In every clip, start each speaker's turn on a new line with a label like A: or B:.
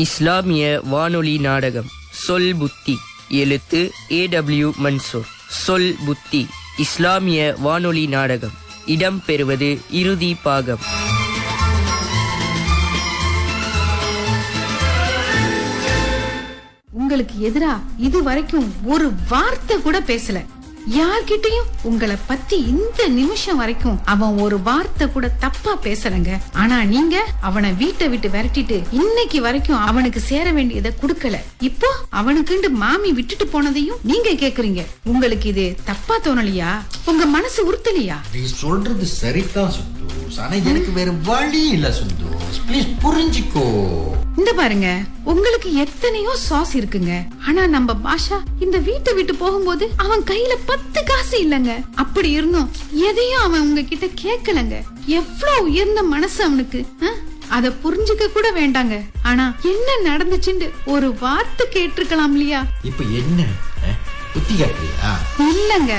A: இஸ்லாமிய வானொலி நாடகம் சொல் புத்தி. எழுத்து A.W. மன்சூர். சொல் புத்தி இஸ்லாமிய வானொலி நாடகம். இடம்பெறுவது இறுதி பாகம்.
B: உங்களுக்கு எதிரா இது வரைக்கும் ஒரு வார்த்தை கூட பேசல. யார்கிட்டயும் உங்களை பத்தி இந்த நிமிஷம் வரைக்கும் அவன் ஒரு வார்த்தை கூட தப்பா பேசலங்க. ஆனா நீங்க அவனை வீட்டை விட்டு விரட்டிட்டு இன்னைக்கு வரைக்கும் அவனுக்கு சேர வேண்டியதை குடுக்கல. இப்போ அவனுக்குண்டு மாமி விட்டுட்டு போனதையும் நீங்க கேக்குறீங்க. உங்களுக்கு இது தப்பா தோணலையா? உங்க மனசு உறுத்தலையா?
C: நீ சொல்றது சரிதான் சுந்தோஸ், ஆனா எனக்கு வேற வழி இல்ல சுந்தோஸ். ப்ளீஸ் புரிஞ்சுக்கோ.
B: இந்த பாருங்க, உங்களுக்கு எத்தனையோ சாஸ் இருக்குங்க. ஆனா நம்ம பாஷா இந்த வீட்டை விட்டு போகும்போது அவன் கையில 10 காசு இல்லங்க. அப்படி இருந்தும் எதையும் அவன் உங்ககிட்ட கேட்கலங்க. எவ்வளவு உயர்ந்த மனசு அவனுக்கு. அத புரிஞ்சுக்க கூட வேண்டாங்க. ஆனா என்ன நடந்துச்சுன்னு ஒரு வார்த்தை கேட்டிருக்கலாம் இல்லையா?
C: இப்ப என்ன புத்தி காட்டுறியா?
B: இல்லங்க,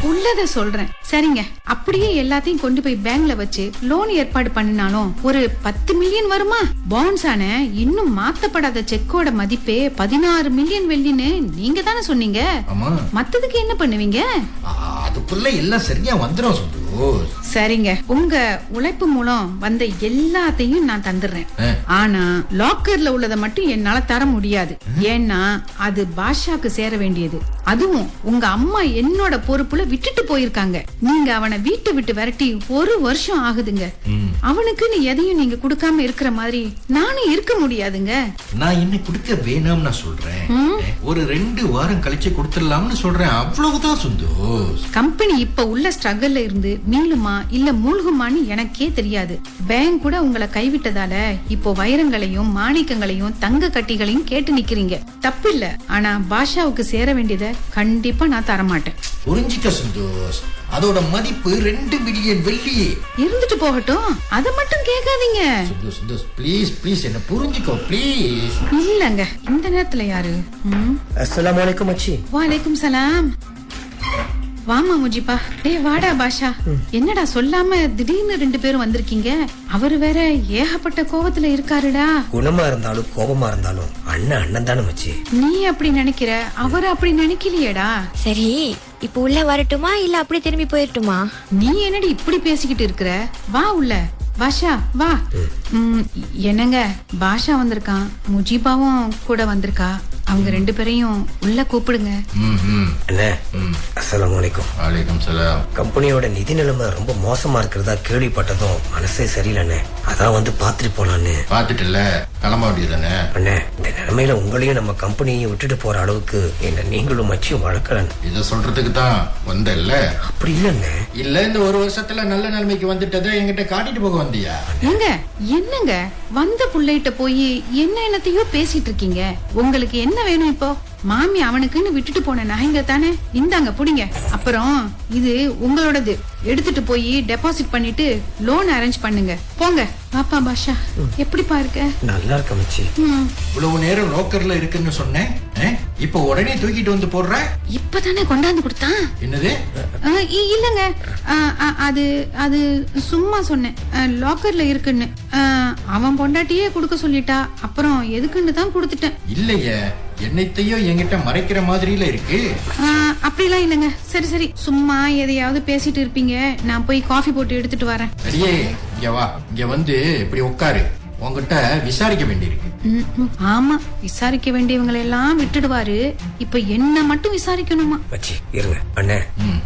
B: உள்ளத சொல்றேன். சரிங்க, அப்படியே எல்லாத்தையும் கொண்டு போய் பேங்க்ல வச்சு லோன் ஏற்பாடு பண்ணினாலும் ஒரு 10 மில்லியன் வருமா? பாண்ட்ஸான இன்னும் மாத்தப்படாத செக்கோட மதிப்பே 16 மில்லியன் வெள்ளின்னு நீங்க தானே சொன்னீங்க. மத்ததுக்கு என்ன பண்ணுவீங்க?
C: அதுக்குள்ள எல்லாம் சரியா வந்துரும் சுந்தோஸ்.
B: சரிங்க, உங்க உழைப்பு மூலம் வந்த எல்லாத்தையும் நான் தந்துடுறேன். ஆனா லாக்கர்ல உள்ளதை மட்டும் என்னால தர முடியாது. ஏன்னா அது பாஷாக்கு சேர வேண்டியது. அதுவும் உங்க அம்மா என்னோட பொறுப்புல விட்டுட்டு போயிருக்காங்க. நீங்க அவனை வீட்டை விட்டு விரட்டி 1 வருஷம் ஆகுதுங்க. அவனுக்குன்னு எதையும் நீங்க குடுக்காம இருக்கிற மாதிரி நானும் இருக்க முடியாதுங்க.
C: நான் என்ன குடுக்க வேணாம்னு சொல்றேன். ஒரு 2 வாரம் கழிச்சு கொடுத்துடலாம்னு சொல்றேன். அவ்வளவுதான் சுந்தோஸ்.
B: கம்பெனி இப்ப உள்ள ஸ்ட்ரகல்ல இருந்து மீளுமா இல்ல மூழ்குமான்னு எனக்கே தெரியாது. பேங்க் கூட உங்களை கைவிட்டதால இப்போ வைரங்களையும் மாணிக்கங்களையும் தங்க கட்டிகளையும் கேட்டு நிக்கிறீங்க. தப்பு இல்ல. ஆனா பாஷாவுக்கு சேர வேண்டியதை கண்டிப்பா நான் தரமாட்டேன்.
C: புரிஞ்சுக்க சுந்தோஸ், அதோட மதிப்பு 2 மில்லியன் வெள்ளி.
B: இருந்துட்டு போகட்டும், அத மட்டும் கேட்காதீங்க.
C: சுந்தோஸ் சுந்தோஸ் ப்ளீஸ் ப்ளீஸ் என்ன புரிஞ்சுக்கோ ப்ளீஸ்.
B: இல்லங்க, இந்த நேரத்துல யாரு?
D: அஸ்ஸலாமு அலைக்கும் மச்சி.
B: வலைக்கும் சலாம். வாமா முஜிபா. டேய் வாடா பாஷா. என்னடா சொல்லாம திடீர்னு 2 பேரும் வந்திருக்கீங்க? அவரு வேற ஏகப்பட்ட கோவத்துல இருக்காருடா.
D: குணமா இருந்தாலும் கோபமா இருந்தாலும் அண்ணன் அண்ணன் தானே மச்சி.
B: நீ அப்படி நினைக்கிற, அவரு அப்படி நினைக்கலையேடா.
E: சரி, இப்ப உள்ள வரட்டுமா இல்ல அப்படி திரும்பி போயிட்டுமா?
B: நீ என்னடி இப்படி பேசிக்கிட்டு இருக்கிற? வா உள்ள. பாஷா வா. என்னங்க, பாஷா வந்திருக்கான், முஜிபாவும் கூட வந்திருக்கா. அவங்க 2 பேரையும் உள்ள கூப்பிடுங்க.
D: அண்ணே, அஸ்ஸலாமு அலைக்கும்.
C: வலைக்கும் சலாம்.
D: கம்பெனியோட நிதி நிலைமை ரொம்ப மோசமா இருக்கிறதா கேள்விப்பட்டதும் மனசே சரியில்லைண்ணே. அதான் வந்து பாத்துட்டு போலான்னு.
C: பாத்துட்டுல கிளம்ப வேண்டியதானே?
D: அண்ணே, இந்த நிலைமையில உங்களையும் நம்ம கம்பெனியும் விட்டுட்டு போற அளவுக்கு என்ன நீங்களும் மச்சியும் வளர்க்கலன்னு
C: இத சொல்றதுக்கு தான் வந்தல்ல?
D: அப்படி இல்லண்ணே.
C: இல்ல, இந்த 1 வருஷத்துல நல்ல நிலைமைக்கு வந்துட்டதை என்கிட்ட காட்டிட்டு போக வந்தியா?
B: ஏங்க, என்னங்க வந்த புள்ளைகிட்ட போய் என்னத்தையோ பேசிட்டு இருக்கீங்க? உங்களுக்கு என்ன வேணும் இப்போ? மாமி அவனுக்குன்னு விட்டுட்டு போன நகைங்க தானே, இந்தாங்க புடிங்க. அப்புறம் இது உங்களோடது, எடுத்துட்டு போய் டெபாசிட் பண்ணிட்டு லோன் அரேஞ்ச் பண்ணுங்க. போங்க. பாப்பா பாஷா, எப்படி பாருக்க?
D: நல்லா இருக்க மச்சி.
C: இவ்வளவு நேரம் லோக்கர்ல இருக்குன்னு சொன்னேன், இப்ப உடனே தூக்கிட்டு வந்து போடுற?
B: இப்பதானே கொண்டாந்து கொடுத்தான்.
C: என்னது?
B: இல்லங்க, அது அது சும்மா சொன்னேன். லாக்கர்ல இருக்குன்னு. அவன் பொண்டாட்டியே கொடுக்க சொல்லிட்டா, அப்புறம் எதுக்குன்னு தான் கொடுத்துட்டேன்.
C: இல்லையே, என்னத்தையும் என்கிட்ட மறைக்கிற மாதிரில இருக்கு.
B: அப்படிலாம் இல்லங்க. சரி சரி, சும்மா எதையாவது பேசிட்டு இருப்பீங்க. நான் போய் காஃபி போட்டு எடுத்துட்டு வரேன்.
C: அடியே, இங்க வா. இங்க வந்து இப்படி உட்காரு. உங்ககிட்ட விசாரிக்க வேண்டியிருக்கு.
B: ஆமா, விசாரிக்க வேண்டியவங்களை எல்லாம் விட்டுடுவாரு. இப்ப என்ன மட்டும் விசாரிக்கணுமா?
D: மச்சி இருங்க. அண்ணே,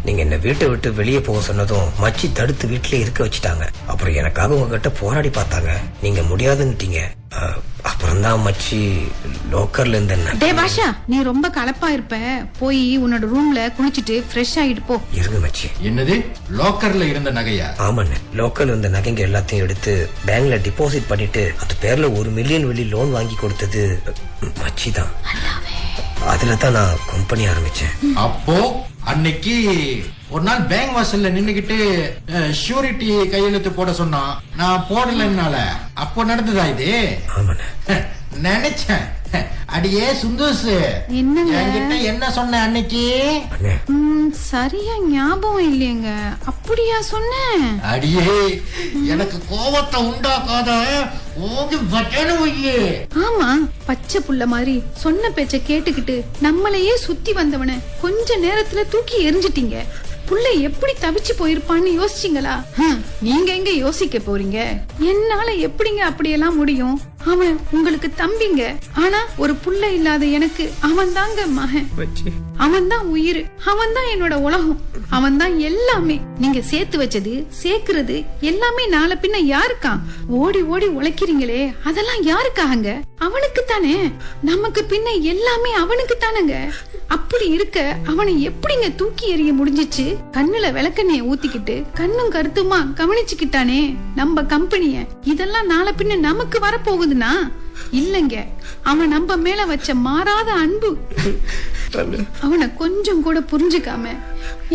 D: நீங்க என்ன வீட்டை விட்டு வெளியே போக சொன்னதும் மச்சி தடுத்து வீட்டிலே இருக்க வச்சுட்டாங்க. அப்புறம் எனக்காக உங்ககிட்ட போராடி பார்த்தாங்க. நீங்க முடியாதுன்னுட்டீங்க. அப்புறம் தான் மச்சி லோக்கர்ல இருந்து.
B: டே பாஷா, நீ ரொம்ப கலப்பா இருப்ப. போய் உன்னோட ரூம்ல குளிச்சிட்டு ஃப்ரெஷ் ஆயிட்டு போ.
D: இருங்க மச்சி.
C: என்னது? லாக்கர்ல இருந்த நகையா?
D: ஆமாண்ணே, லோக்கர்ல இருந்த நகைங்க எல்லாத்தையும் எடுத்து பேங்க்ல டிபாசிட் பண்ணிட்டு அது பேர்ல 1 மில்லியன் வெள்ளி லோன் வாங்கி கொடுத்தது மச்சி தான். அதுல தான் நான் கம்பெனி ஆரம்பிச்சேன்.
C: அப்போ அன்னைக்கு ஒரு நாள் பேங்க் வாசல்ல நின்னுகிட்டு ஷூரிட்டி கையெழுத்து போட சொன்னா, நான் போடலன்னால அப்போ நடந்ததா இது?
D: ஆமாண்ணே.
C: நினைச்சேன். அடியே சுந்தோஸ், என்கிட்ட என்ன சொன்ன அன்னைக்கு?
B: சரியா ஞாபகம் இல்லையங்க. அப்படியா சொன்ன?
C: அடியே, எனக்கு கோபத்தை உண்டாக்காத.
B: ஆமா, பச்சை புள்ள மாதிரி சொன்ன பேச்ச கேட்டுக்கிட்டு நம்மளையே சுத்தி வந்தவன கொஞ்ச நேரத்துல தூக்கி எரிஞ்சிட்டீங்க. புள்ள எப்படி தவிச்சு போயிருப்பான்னு யோசிச்சீங்களா? நீங்க எங்க யோசிக்க போறீங்க? என்னால எப்படிங்க அப்படியெல்லாம் முடியும்? அவன் உங்களுக்கு தம்பிங்க. ஆனா ஒரு புள்ள இல்லாத எனக்கு அவன் தாங்க மகன். அவன் தான் உயிர், அவன் தான் என்னோட உலகம், அவன் தான் எல்லாமே. நீங்க சேர்த்து வச்சது சேர்க்கிறது எல்லாமே நாளை பின்ன யாருக்கா? ஓடி ஓடி உழைக்கிறீங்களே, அதெல்லாம் யாருக்காக? அவனுக்கு தானே. நமக்கு பின்ன எல்லாமே அவனுக்கு தானங்க. அப்படி இருக்க அவனை எப்படிங்க தூக்கி எறிய முடிஞ்சிச்சு? கண்ணுல விளக்கெண்ணெய ஊத்திக்கிட்டு கண்ணும் கருத்துமா கவனிச்சுக்கிட்டானே நம்ம கம்பெனிய. இதெல்லாம் நாளை பின்ன நமக்கு வரப்போகுதுன்னா இல்லங்க, அவன் நம்ம மேல வச்ச மாறாத அன்பு. அவனை கொஞ்சம் கூட புரிஞ்சுக்காம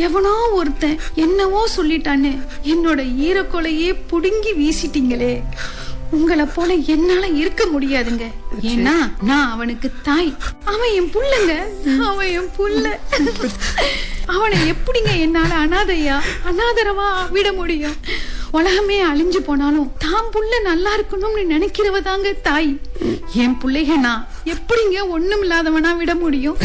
B: எவனோ ஒருத்தன் என்னவோ சொல்லிட்டான்னு என்னோட ஈரக்கொலையே புடுங்கி வீசிட்டீங்களே. உங்களை போல என்னால இருக்க முடியாதுங்க. ஏன்னா நான் அவனுக்கு தாய். அவன் என் புள்ளங்க, அவன் என் புள்ள. அவனை எப்படிங்க என்னால அனாதரவா விட முடியும்? உலகமே அழிஞ்சு போனாலும் தான் புள்ள நல்லா இருக்கணும்னு நினைக்கிறவதாங்க தாய். என் பிள்ளைக நான் எப்படிங்க ஒண்ணும் இல்லாதவனா விட முடியும்?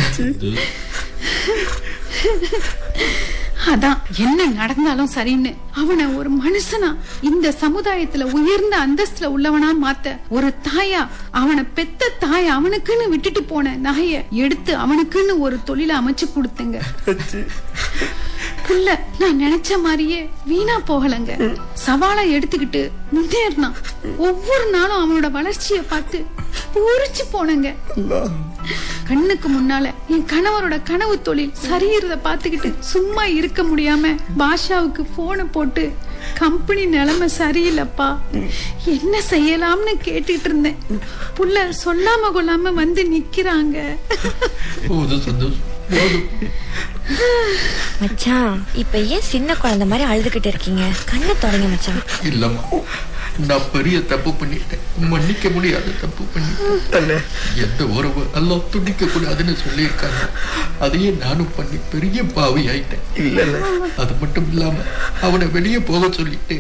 B: அதான் என்ன நடந்தாலும் சரின்னு அவனை ஒரு மனுஷனா, இந்த சமுதாயத்துல உயர்ந்த அந்தஸ்துல உள்ளவனா மாத்த ஒரு தாயா, அவனை பெத்த தாய் அவனுக்குன்னு விட்டுட்டு போன நகைய எடுத்து அவனுக்குன்னு ஒரு தொழில அமைச்சு கொடுத்தங்க. புள்ள நான் நினைச்ச மாதிரியே வீணா போகலங்க. சவாலை எடுத்துக்கிட்டு முன்னேறினான். ஒவ்வொரு நாளும் அவனோட வளர்ச்சிய பார்த்து பூரிச்சு போனங்க. கண்ணுக்கு முன்னால என் கணவரோட கனவு தொழில் சரியிறத பாத்துக்கிட்டு சும்மா இருக்க முடியாம பாஷாவுக்கு போன போட்டு கம்பெனி நிலைமை சரியில்லப்பா, என்ன செய்யலாம்னு கேட்டுட்டு இருந்தேன். புள்ள சொல்லாம கொள்ளாம வந்து நிக்கிறாங்க.
E: மச்சான், இப்ப ஏன் சின்ன குழந்தை மாதிரி அழுதுகிட்டு இருக்கீங்க? கண்ணை தொடங்க மச்சான்.
C: இல்லம்மா, நான் பெரிய தப்பு பண்ணிட்டேன், மன்னிக்க முடியாத தப்பு பண்ணிட்டேன். எந்த உறவு எல்லாம் துடிக்க கூடாதுன்னு சொல்லியிருக்காங்க, அதையே நானும் பண்ணி பெரிய பாவி ஆயிட்டேன். இல்ல அது மட்டும் இல்லாம அவனை வெளியே போக சொல்லிட்டு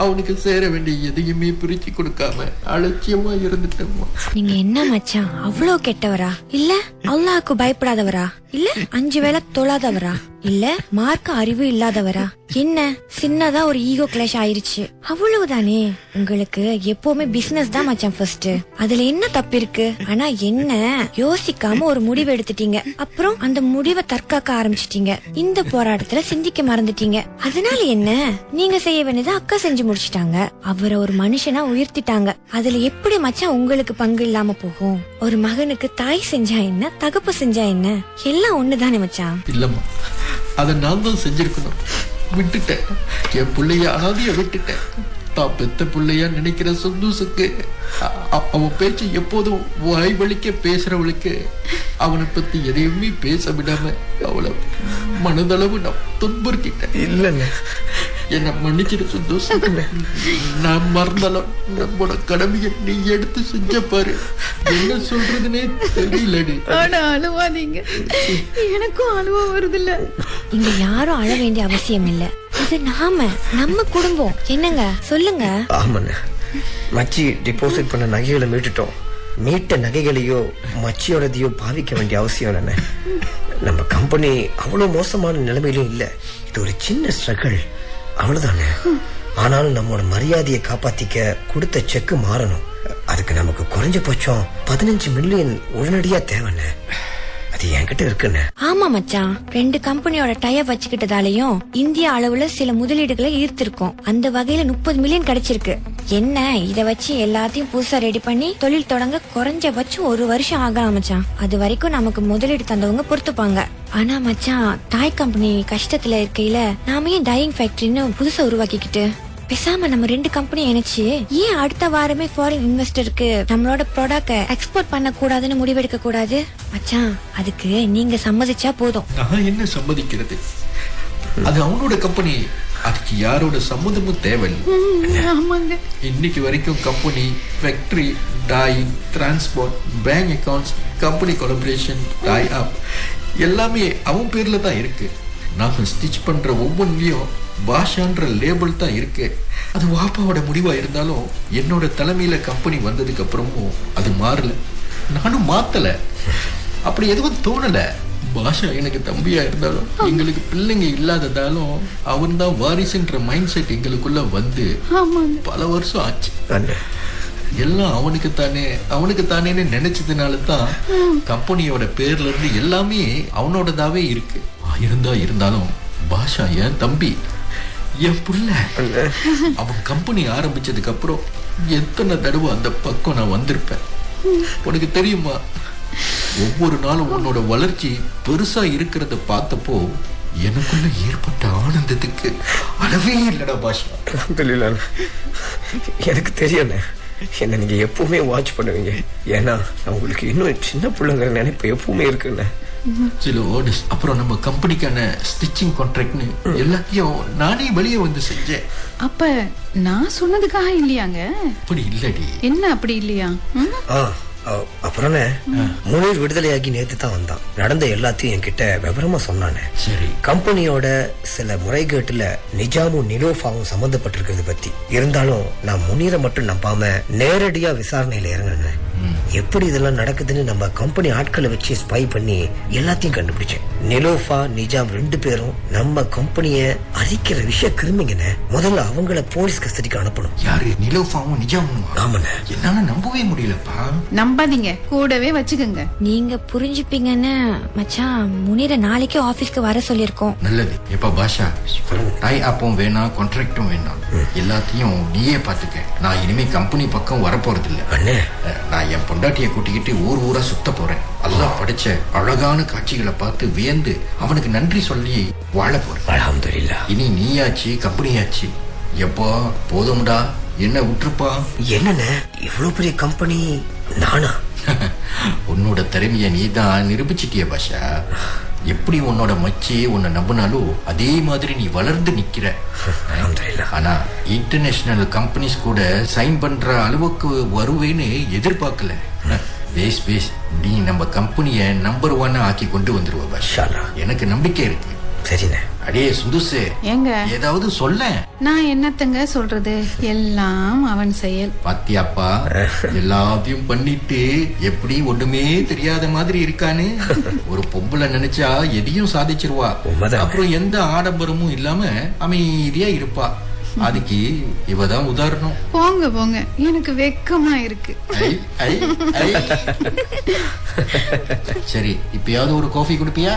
C: அவனுக்கு சேர வேண்டிய எதையுமே பிரிச்சு கொடுக்காம அலட்சியமா இருந்துட்டோமா.
E: நீங்க என்ன மச்சான் அவ்வளவு கெட்டவரா? இல்ல அல்லாஹ்க்கு பயப்படாதவரா? இல்ல 5 வேளை தொழாதவரா? இல்ல மார்க்க அறிவு இல்லாதவரா? என்ன சின்னதா ஒரு ஈகோ கிளாஷ் ஆயிருச்சு, அவ்வளவுதானே. உங்களுக்கு எப்பவுமே பிசினஸ் தான் மச்சான் ஃபர்ஸ்ட். அதுல என்ன தப்பு இருக்கு? ஆனா என்ன யோசிக்காம ஒரு முடிவு எடுத்துட்டீங்க, அப்புறம் அந்த முடிவை தற்காக்க ஆரம்பிச்சிட்டீங்க. இந்த போராட்டத்துல சிந்திக்க மறந்துட்டீங்க. அதனால என்ன, நீங்க செய்ய வேண்டியதை அக்கா செஞ்சு முடிச்சிட்டாங்க. அவரை ஒரு மனுஷனா உயர்த்திட்டாங்க. அதுல எப்படி மச்சான் உங்களுக்கு பங்கு இல்லாம போகும்? ஒரு மகனுக்கு தாய் செஞ்சா என்ன, தகப்பு செஞ்சா என்ன, எல்லாம் ஒண்ணுதானே மச்சான்.
C: இல்லம்மா, அத நான் தான் செஞ்சிருக்கணும், விட்டுட்டேன். என் பிள்ளைய அனாதைய விட்டுட்டேன். தான் பெத்த பிள்ளையா நினைக்கிற சந்தோஷத்துக்கு அவன் பேச்சு எப்போதும் வாய் வலிக்க பேசுறவளுக்கு அவனை பத்தி எதையுமே பேச விடாம அவளை மனதளவு நான் துன்புறுத்திட்டேன். இல்லைங்க, என்ன மன்னிச்சிட சந்தோஷம். நான் மறந்தாலும் நம்மளோட கடமையை நீ எடுத்து செஞ்ச பாரு. என்ன சொல்றதுன்னே தெரியலடி.
B: ஆனா அழுவாதீங்க, எனக்கும் அழுவ வருது இல்ல.
E: இங்க யாரும் அழ வேண்டிய அவசியம் இல்ல. இது நம்ம குடும்பம். என்னங்க சொல்லுங்க.
D: ஆமாண்ண, மச்சி டிபாசிட் பண்ண நகைகளை மீட்டுட்டோம். மீட்ட நகைகளையோ மச்சியோடதையோ பாவிக்க வேண்டிய அவசியம் என்ன? நம்ம கம்பெனி அவ்வளவு மோசமான நிலைமையிலும் இல்ல. இது ஒரு சின்ன ஸ்ட்ரகிள், அவ்வளவுதானே. ஆனாலும் நம்மளோட மரியாதையை காப்பாத்திக்க கொடுத்த செக் மாறணும். அதுக்கு நமக்கு குறைஞ்சபட்சம் 15 மில்லியன் உடனடியா தேவைன்னு. அது என்கிட்ட இருக்குன்னு.
E: ஆமா மச்சான், 2 கம்பெனியோட டயர் வச்சுக்கிட்டதாலையும் இந்திய அளவுல சில முதலீடுகளை ஈர்த்திருக்கோம். அந்த வகையில 30 மில்லியன் கிடைச்சிருக்கு. என்ன இத வச்சு எல்லாத்தையும் புதுசா ரெடி பண்ணி தொழில் தொடங்க குறைஞ்சபட்சம் 1 வருஷம் ஆகலாம் மச்சான். அது வரைக்கும் நமக்கு முதலீடு தந்தவங்க பொறுத்துப்பாங்க. ஆனா மச்சான், தாய் கம்பெனி கஷ்டத்துல இருக்கையில நாம ஏன் டையிங் ஃபேக்டரின்னு புதுசா உருவாக்கிக்கிட்டு பேசாம நம்ம 2 கம்பெனி இணைச்சு ஏன் அடுத்த வாரமே ஃபாரின் இன்வெஸ்டருக்கு நம்மளோட ப்ராடக்ட் எக்ஸ்போர்ட் பண்ண கூடாதுன்னு முடிவெடுக்க கூடாது மச்சான்? அதுக்கு நீங்க சம்மதிச்சா போதும்.
C: நான் என்ன சம்மதிக்கிறது? அது அவனோட கம்பெனி, அதுக்கு யாரோட சம்மதமும் தேவையில்லை. இன்னைக்கு வரைக்கும் company, factory, dyeing, transport, bank accounts, company collaboration, tie up எல்லாமே அவன் பேர்ல தான் இருக்கு. நாம ஸ்டிச் பண்ற ஒவ்வொன்றிலையும் பாஷான்ற லேபிள் தான் இருக்கு. அது வாப்பாவோட முடிவா இருந்தாலும் என்னோட தலைமையில கம்பெனி வந்ததுக்கு அப்புறமும் அது மாறல, நானும் மாத்தல. அப்படி எதுவும் தோணல. பாஷா எனக்கு தம்பியா இருந்தாலும் எங்களுக்கு பிள்ளைங்க இல்லாததாலும் அவன் தான் வாரிசுன்ற மைண்ட் செட் எங்களுக்குள்ள வந்து பல வருஷம் ஆச்சு. எல்லாம் அவனுக்கு தானேன்னு நினைச்சதுனால தான் கம்பெனியோட பேர்ல இருந்து எல்லாமே அவனோடதாவே இருக்கு. இருந்தாலும் பாஷா என் தம்பி, என் புள்ள. அவன் கம்பெனி ஆரம்பிச்சதுக்கு அப்புறம் எத்தனை தடவை அந்த பக்கம் நான் வந்திருப்பேன். உனக்கு தெரியுமா, ஒவ்வொரு நாளும் உன்னோட வளர்ச்சி பெருசா இருக்கிறத பார்த்தப்போ எனக்குள்ள ஏற்பட்ட ஆனந்தத்துக்கு அளவே இல்லடா பாஷா.
D: எனக்கு தெரியல, என்ன நீங்க எப்பவுமே வாட்ச் பண்ணுவீங்க. ஏன்னா உங்களுக்கு இன்னும் சின்ன பிள்ளைங்க நினைப்பு எப்பவுமே இருக்குன்னு.
C: சில ஆர்டர்ஸ், அப்புறம் நம்ம கம்பெனிக்கான ஸ்டிச்சிங் கான்ட்ராக்ட்னு எல்லாத்தையும் நானே வெளியே வந்து செஞ்சேன்.
B: அப்ப நான் சொன்னதுக்காக இல்லையாங்க?
C: அப்படி இல்லடி.
B: என்ன அப்படி இல்லையா?
D: அப்புறம் முனீர் விடுதலையாகி நேத்து தான் வந்தான். நடந்த எல்லாத்தையும் என்கிட்ட விவரமா சொன்னானே.
C: சரி,
D: கம்பெனியோட சில முறைகேட்டுல நிஜாமும் நிலோஃபாவும் சம்பந்தப்பட்டிருக்கிறது பத்தி. இருந்தாலும் நான் முனீரை மட்டும் நம்பாம நேரடியா விசாரணையில இறங்கினேன். எப்படி இதெல்லாம் நடக்குதுன்னு நம்ம கம்பெனி ஆட்களை வச்சு ஸ்பை பண்ணி எல்லாத்தையும் கண்டுபிடிச்சேன். நிலோஃபா, நிஜாம் 2 பேரும் நம்ம கம்பெனிய அழிக்கிற விஷய கிருமிங்கன்னு. முதல்ல அவங்கள போலீஸ் கஸ்டடிக்கு அனுப்பணும்.
C: யாரு? நிலோஃபாவும் நிஜாமும்?
D: ஆமாண்ணே.
C: என்னால நம்பவே முடியலப்பா.
B: நம்பாதீங்க, கூடவே வச்சுக்கோங்க.
E: நீங்க புரிஞ்சுப்பீங்கன்னு மச்சான் முனீரை நாளைக்கே ஆபீஸ்க்கு வர சொல்லிருக்கோம்.
C: நல்லது. எப்ப பாஷா, டை அப்பவும் வேணாம், கான்ட்ராக்டும் வேணாம், எல்லாத்தையும் நீயே பாத்துக்க. நான் இனிமே கம்பெனி பக்கம் வரப்போறது இல்ல. நான் என் பொண்டாட்டியை கூட்டிக்கிட்டு ஊரா சுத்த போறேன். அல்லாஹ் படைச்ச அழகான காட்சிகளை பார்த்து வியந்து அவனுக்கு நன்றி சொல்லி வாழ போறேன்.
D: அல்ஹம்துலில்லாஹ்.
C: இனி நீயாச்சு, கம்பெனியாச்சு. எப்பா போதும்டா, என்ன விட்டுருப்பா.
D: என்னண்ணே இவ்வளவு பெரிய கம்பெனி நானா?
C: உன்னோட திறமைய நீ தான் நிரூபிச்சிட்டிய பாஷா. எப்படி உன்னோட மச்சி உன்னை நம்பினாலும் அதே மாதிரி நீ வளர்ந்து நிக்கிற. ஆனா இன்டர்நேஷனல் கம்பெனிஸ் கூட சைன் பண்ற அளவுக்கு வருவேன்னு எதிர்பார்க்கல. பேஸ் நீ நம்ம கம்பெனிய நம்பர் 1 ஆக்கி கொண்டு வந்துருவ பாஷா. எனக்கு நம்பிக்கை இருக்கு.
D: சரிண்ணே.
C: அடே சுதுசு,
B: ஏங்க
C: ஏதாவது சொல்ல.
B: நான் என்னத்தங்க சொல்றது, எல்லாம் அவன் செயல்.
C: பாத்தியாப்பா, எல்லாத்தையும் பண்ணிட்டு எப்படி ஒண்ணுமே தெரியாத மாதிரி இருக்கானு. ஒரு பொம்பளை நினைச்சா எதையும் சாதிச்சிருவா. அப்புறம் எந்த ஆடம்பரமும் இல்லாம அமைதியா இருப்பா. அதுக்கு இவதான் உதாரணம்.
B: போங்க, எனக்கு வெக்கமா இருக்கு.
C: சரி, இப்பயாவது ஒரு காஃபி குடிப்பியா?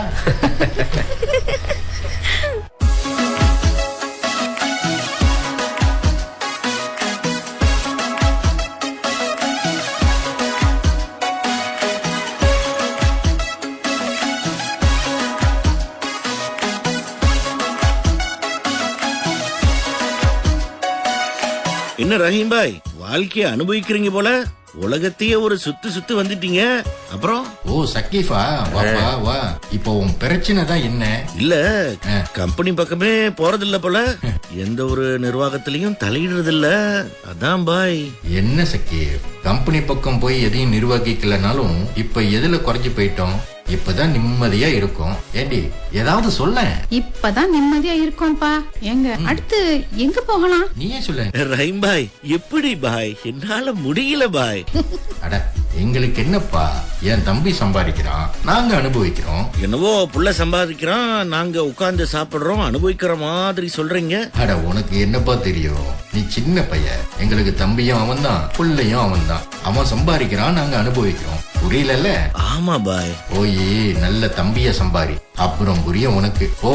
F: என்ன ரஹீம் பாய், வாழ்க்கைய அனுபவிக்கிறீங்க போல. உலகத்தையே ஒரு சுத்து வந்துட்டீங்க. அப்புறம்
C: சக்கீஃபா, வாப்பா வா. இப்போ உன் பிரச்சனை தான் என்ன?
F: இல்ல, கம்பெனி பக்கமே போறதில்ல போல. எந்த ஒரு நிர்வாகத்திலையும் தலையிடுறது இல்ல. அதான் பாய்.
C: என்ன சக்கீப், கம்பெனி பக்கம் போய் எதையும் நிர்வகிக்கலனாலும் இப்ப எதுல குறைஞ்சு போயிட்டோம்? இப்பதான் நிம்மதியா இருக்கும். ஏண்டி ஏதாவது சொல்ல.
B: இப்பதான் நிம்மதியா இருக்கோம்பா. எங்க அடுத்து எங்க போகலாம்?
C: நீயே சொல்ல.
F: ரஹீம் பாய், எப்படி பாய்? என்னால முடியல பாய்.
C: அட, எங்களுக்கு என்னப்பா, என் தம்பி சம்பாதிக்கிறான், நாங்க அனுபவிக்கிறோம்.
F: என்னவோ புள்ள சம்பாதிக்கிறான், நாங்க உட்கார்ந்து சாப்பிடுறோம், அனுபவிக்கிற மாதிரி சொல்றீங்க.
C: அட, உனக்கு என்னப்பா தெரியும்? நீ சின்ன பையன். எங்களுக்கு தம்பியும் அவன் தான், புள்ளையும் அவன் தான். அவன் சம்பாதிக்கிறான், நாங்க அனுபவிக்கிறோம். புரியல?
F: ஆமா பாய்.
C: போய் நல்ல தம்பிய சம்பாரி, அப்புறம் புரியும் உனக்கு. போ.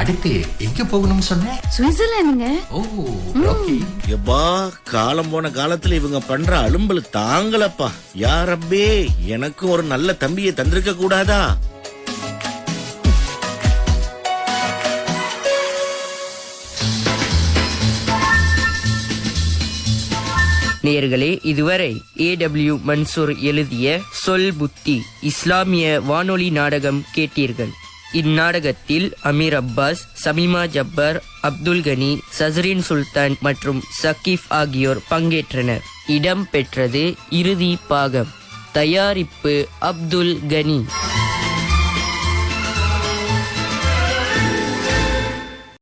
C: அடுத்து எங்க போகணும்னு சொன்ன?
B: சுவிட்சர்லாந்துங்க.
C: ஓ, ஓகே.
F: எப்பா, காலம் போன காலத்துல இவங்க பண்ற அலும்பல் தாங்கலப்பா. யா ரப்பே, எனக்கு ஒரு நல்ல தம்பியை தந்திருக்க கூடாதா?
A: நேயர்களே, இதுவரை ஏடபிள்யூ மன்சூர் எழுதிய சொல் புத்தி இஸ்லாமிய வானொலி நாடகம் கேட்டீர்கள். இந்நாடகத்தில் அமீர் அப்பாஸ், சமீமா ஜப்பர், அப்துல் கனி, சஸ்ரின் சுல்தான் மற்றும் சக்கீப் ஆகியோர் பங்கேற்றனர். இடம் பெற்றது இறுதி பாகம். தயாரிப்பு அப்துல் கனி.